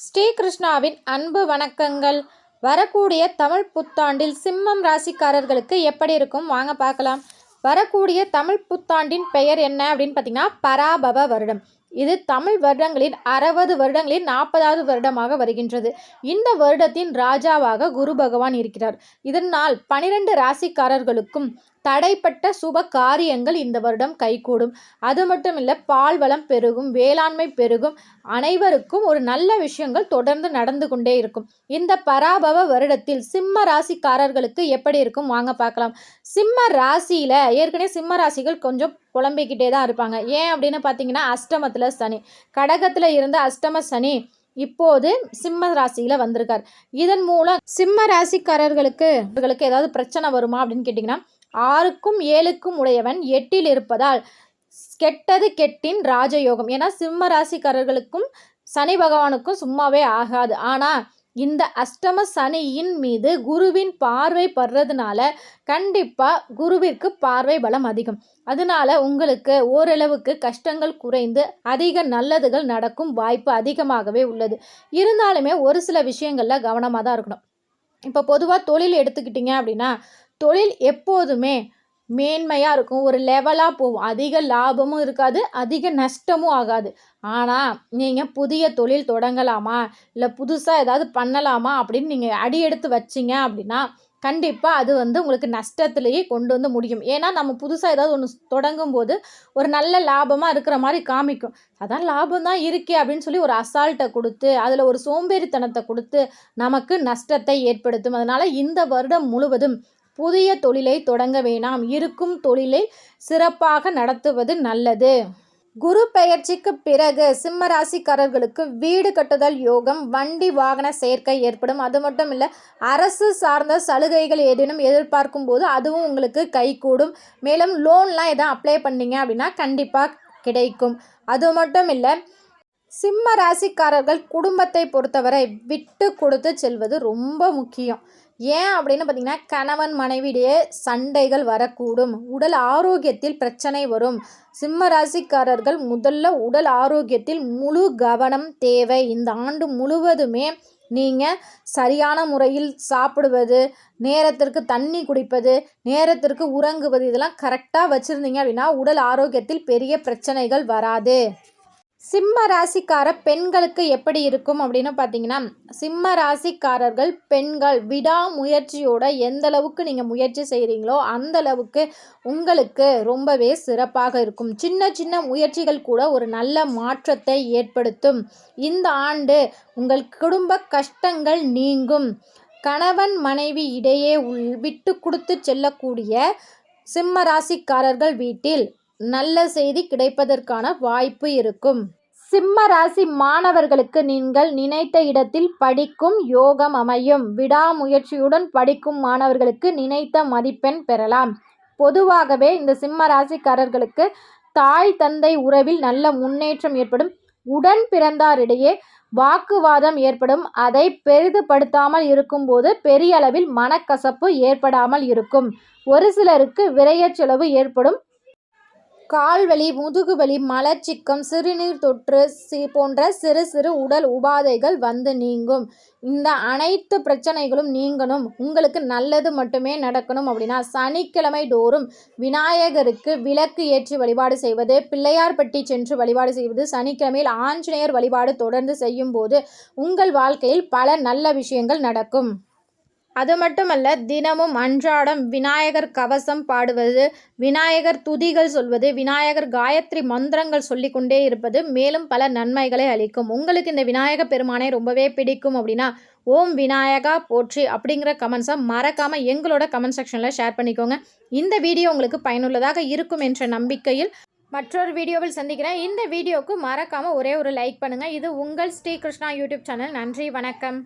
ஸ்ரீகிருஷ்ணாவின் அன்பு வணக்கங்கள். வரக்கூடிய தமிழ் புத்தாண்டில் சிம்மம் ராசிக்காரர்களுக்கு எப்படி இருக்கும் வாங்க பார்க்கலாம். வரக்கூடிய தமிழ் புத்தாண்டின் பெயர் என்ன அப்படின்னு பார்த்தீங்கன்னா பராபவ வருடம். இது தமிழ் வருடங்களின் 60 வருடங்களின் 40வது வருடமாக வருகின்றது. இந்த வருடத்தின் ராஜாவாக குரு பகவான் இருக்கிறார். இதனால் 12 ராசிக்காரர்களுக்கும் தடைப்பட்ட சுப காரியங்கள் இந்த வருடம் கைகூடும். அது மட்டும் இல்லை, பால் வளம் பெருகும், வேளாண்மை பெருகும், அனைவருக்கும் ஒரு நல்ல விஷயங்கள் தொடர்ந்து நடந்து கொண்டே இருக்கும். இந்த பராபவ வருடத்தில் சிம்ம ராசிக்காரர்களுக்கு எப்படி இருக்கும் வாங்க பார்க்கலாம். சிம்ம ராசியில் ஏற்கனவே சிம்ம ராசிகள் கொஞ்சம் குழம்பிக்கிட்டே தான் இருப்பாங்க. ஏன் அப்படின்னு பார்த்தீங்கன்னா, அஷ்டமத்தில் சனி, கடகத்தில் இருந்த அஷ்டம சனி இப்போது சிம்ம ராசியில் வந்திருக்கார். இதன் மூலம் சிம்ம ராசிக்காரர்களுக்கு ஏதாவது பிரச்சனை வருமா அப்படின்னு கேட்டிங்கன்னா, 6க்கும் 7க்கும் உடையவன் 8ல் இருப்பதால் கெட்டது கெட்டின் ராஜயோகம். ஏன்னா சிம்ம ராசிக்காரர்களுக்கும் சனி பகவானுக்கும் சும்மாவே ஆகாது. ஆனால் இந்த அஷ்டம சனியின் மீது குருவின் பார்வை படுறதுனால கண்டிப்பாக குருவிற்கு பார்வை பலம் அதிகம். அதனால உங்களுக்கு ஓரளவுக்கு கஷ்டங்கள் குறைந்து அதிக நல்லதுகள் நடக்கும் வாய்ப்பு அதிகமாகவே உள்ளது. இருந்தாலுமே ஒரு சில விஷயங்களில் கவனமாக தான் இருக்கணும். இப்போ பொதுவாக தொழில் எடுத்துக்கிட்டிங்க அப்படின்னா, தொழில் எப்போதுமே மேன்மையாக இருக்கும், ஒரு லெவலாக போகும். அதிக லாபமும் இருக்காது, அதிக நஷ்டமும் ஆகாது. ஆனால் நீங்கள் புதிய தொழில் தொடங்கலாமா, இல்லை புதுசாக ஏதாவது பண்ணலாமா அப்படின்னு நீங்கள் அடி எடுத்து வச்சிங்க அப்படின்னா கண்டிப்பாக அது உங்களுக்கு நஷ்டத்துலேயே கொண்டு வந்து முடியும். ஏன்னா நம்ம புதுசாக ஏதாவது ஒன்று தொடங்கும் போது ஒரு நல்ல லாபமாக இருக்கிற மாதிரி காமிக்கும். அதான் லாபம் தான் இருக்கே அப்படின்னு சொல்லி ஒரு அசால்ட்டை கொடுத்து அதில் ஒரு சோம்பேறித்தனத்தை கொடுத்து நமக்கு நஷ்டத்தை ஏற்படுத்தும். அதனால் இந்த வருடம் முழுவதும் புதிய தொழிலை தொடங்க வேணாம், இருக்கும் தொழிலை சிறப்பாக நடத்துவது நல்லது. குரு பெயர்ச்சிக்கு பிறகு சிம்ம ராசிக்காரர்களுக்கு வீடு கட்டுதல் யோகம், வண்டி வாகன சேர்க்கை ஏற்படும். அது மட்டும் இல்லை, அரசு சார்ந்த சலுகைகள் ஏதேனும் எதிர்பார்க்கும் போது அதுவும் உங்களுக்கு கைகூடும். மேலும் லோன்லாம் எதாவது அப்ளை பண்ணீங்க அப்படின்னா கண்டிப்பாக கிடைக்கும். அது மட்டும் இல்லை, சிம்ம ராசிக்காரர்கள் குடும்பத்தை பொறுத்தவரை விட்டு கொடுத்து செல்வது ரொம்ப முக்கியம். ஏன் அப்படின்னு பார்த்தீங்கன்னா, கணவன் மனைவியிடையே சண்டைகள் வரக்கூடும், உடல் ஆரோக்கியத்தில் பிரச்சனை வரும். சிம்ம ராசிக்காரர்கள் முதல்ல உடல் ஆரோக்கியத்தில் முழு கவனம் தேவை. இந்த ஆண்டு முழுவதுமே நீங்கள் சரியான முறையில் சாப்பிடுவது, நேரத்திற்கு தண்ணி குடிப்பது, நேரத்திற்கு உறங்குவது, இதெல்லாம் கரெக்டாக வச்சுருந்தீங்க அப்படின்னா உடல் ஆரோக்கியத்தில் பெரிய பிரச்சனைகள் வராது. சிம்ம ராசிக்கார பெண்களுக்கு எப்படி இருக்கும் அப்படின்னு பார்த்தீங்கன்னா, சிம்ம ராசிக்காரர்கள் பெண்கள் விடாமுயற்சியோட எந்த அளவுக்கு நீங்கள் முயற்சி செய்கிறீங்களோ அந்த அளவுக்கு உங்களுக்கு ரொம்பவே சிறப்பாக இருக்கும். சின்ன சின்ன முயற்சிகள் கூட ஒரு நல்ல மாற்றத்தை ஏற்படுத்தும். இந்த ஆண்டு உங்கள் குடும்ப கஷ்டங்கள் நீங்கும். கணவன் மனைவி இடையே விட்டு கொடுத்து செல்லக்கூடிய சிம்ம ராசிக்காரர்கள் வீட்டில் நல்ல செய்தி கிடைப்பதற்கான வாய்ப்பு இருக்கும். சிம்ம ராசி மாணவர்களுக்கு நீங்கள் நினைத்த இடத்தில் படிக்கும் யோகம் அமையும். விடாமுயற்சியுடன் படிக்கும் மாணவர்களுக்கு நினைத்த மதிப்பெண் பெறலாம். பொதுவாகவே இந்த சிம்ம ராசிக்காரர்களுக்கு தாய் தந்தை உறவில் நல்ல முன்னேற்றம் ஏற்படும். உடன் பிறந்தாரிடையே வாக்குவாதம் ஏற்படும். அதை பெரிதுபடுத்தாமல் இருக்கும்போது பெரிய அளவில் மனக்கசப்பு ஏற்படாமல் இருக்கும். ஒரு சிலருக்கு விரய செலவு ஏற்படும். கால்வலி, முதுகுவலி, மலச்சிக்கம், சிறுநீர் தொற்று போன்ற சிறு சிறு உடல் உபாதைகள் வந்து நீங்கும். இந்த அனைத்து பிரச்சனைகளும் நீங்கணும், உங்களுக்கு நல்லது மட்டுமே நடக்கணும் அப்படின்னா சனிக்கிழமை தோறும் விநாயகருக்கு விளக்கு ஏற்றி வழிபாடு செய்வது, பிள்ளையார்பட்டி சென்று வழிபாடு செய்வது, சனிக்கிழமையில் ஆஞ்சநேயர் வழிபாடு தொடர்ந்து செய்யும் போது உங்கள் வாழ்க்கையில் பல நல்ல விஷயங்கள் நடக்கும். அது மட்டுமல்ல, தினமும் அன்றாடம் விநாயகர் கவசம் பாடுவது, விநாயகர் துதிகள் சொல்வது, விநாயகர் காயத்ரி மந்திரங்கள் சொல்லிக்கொண்டே இருப்பது மேலும் பல நன்மைகளை அளிக்கும். உங்களுக்கு இந்த விநாயக பெருமானை ரொம்பவே பிடிக்கும் அப்படின்னா ஓம் விநாயகா போற்றி அப்படிங்கிற கமெண்ட்ஸை மறக்காமல் எங்களோட கமெண்ட் செக்ஷனில் ஷேர் பண்ணிக்கோங்க. இந்த வீடியோ உங்களுக்கு பயனுள்ளதாக இருக்கும் என்ற நம்பிக்கையில் மற்றொரு வீடியோவில் சந்திக்கிறேன். இந்த வீடியோவுக்கு மறக்காமல் ஒரே ஒரு லைக் பண்ணுங்கள். இது உங்கள் ஸ்ரீகிருஷ்ணா யூடியூப் சேனல். நன்றி, வணக்கம்.